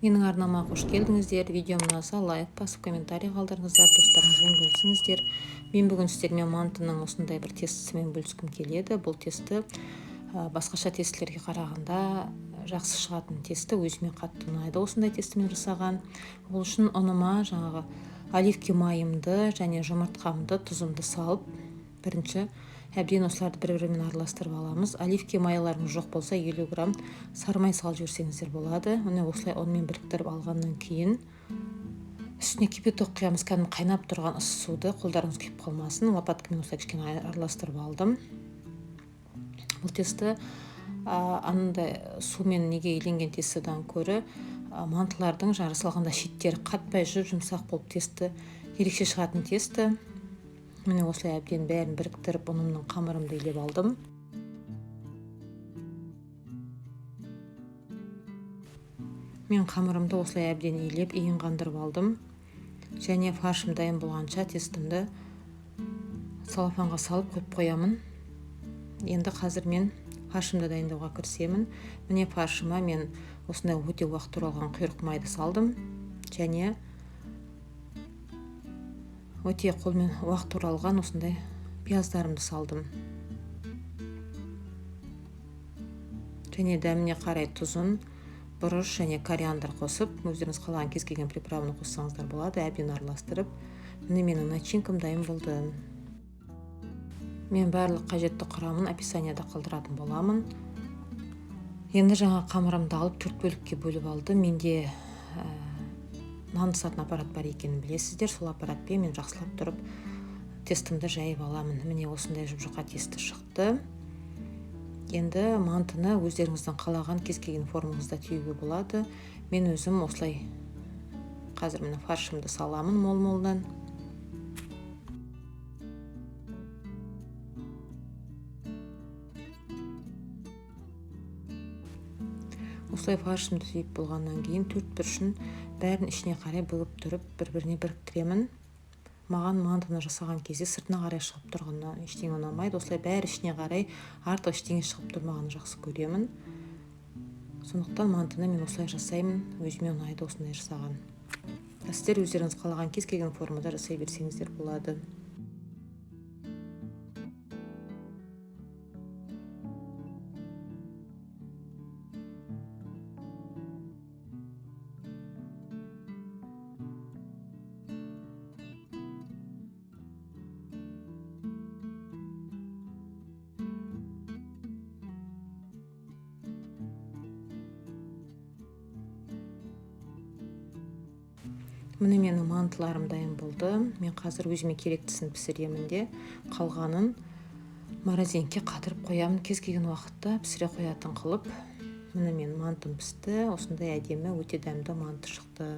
Менің арнама қош келдіңіздер. Видео ұнаса лайк басып комментарий қалдырыңыздар, достарыңызбен бөлісіңіздер. Мен бүгін сіздермен мантының осындай бір тестісімен бөліскім келеді. Бұл тесті басқаша тестілерге қарағанда жақсы шығатын тесті, өзіме қатты ұнайды осындай тестімен жасаған. Ол үшін ұныма жаңағы оливки майымды және жұмыртқамды, тұзымды салып, бірінші әбден осыларды бір-бірімен араластырып аламыз. Оливки майларыңыз жоқ болса 50 грамм сары май салып жіберсеңіздер болады. Міне осылай онымен біріктіріп алғаннан кейін үстіне кипяток құямыз. Кәдімгі қайнап тұрған ыстық суды, қолдарыңыз күйіп қалмасын. Лопаткамен осылай кішкене араластырып алдым. Бұл тесті анандай сумен неге иленген тестіден көрі мантылардың жары салғанда шеттері қатпай жұмсақ болып тесті ерекше шығатын тесті. Міне осылай әбден бәрін біріктіріп ұнымның қамырымды илеп алдым. Мен қамырымды осылай әбден илеп, иін қандырып алдым. Және фаршым дайын болғанша тестімді салафанға салып қойып қоямын. Енді қазір мен фаршымды дайындауға кірісемін. Міне фаршыма мен осындай өте уақыт туралған құйрық майды салдым. Және өте қолмен уақыт туралған осындай пияздарымды салдым. Және дәміне қарай тұзын, бұрыш және кориандр қосып, өздеріңіз қалаған кез келген приправаны қоссаңыздар болады. Әбден араластырып, міне менің начинкам дайын болды. Мен барлық қажетті құрамын описанияда қалдыратын боламын. Енді жаңа қамырымды алып 4 бөлікке бөліп алдым. Менде нан ысатын аппарат бар екенін білесіздер. Сол аппаратпен мен жақсылап тұрып тестімді жайып аламын. Міне осындай жұп-жұқа тесті шықты. Енді мантыны өздеріңіздің қалаған кез келген формаңызда түйуге болады. Мен өзім осылай қазір міне фаршымды саламын мол-молдан. Осылай фаршымды түйіп болғаннан кейін 4 бұрышын бәрін ішіне қарай бөліп тұрып бір-біріне біріктіремін. Маған мантыны жасаған кезде сыртына қарай шығып тұрғаннан ештеңе ұнамайды. Осылай бәрі ішіне қарай артық ештеңе шығып тұрмағанын жақсы көремін. Сондықтан мантыны мен осылай жасаймын. Өзіме ұнайды осындай жасаған. Сіздер өздеріңіз қалаған кез келген формада жасай берсеңіздер болады. Міне менің мантыларым дайын болды. Мен қазір өзіме керектісін пісіремін де, қалғанын морозилкаға қатырып қоямын. Кез келген уақытта пісіре қоятын қылып. Міне мен мантым пісті. Осындай әдемі, өте дәмді манты шықты.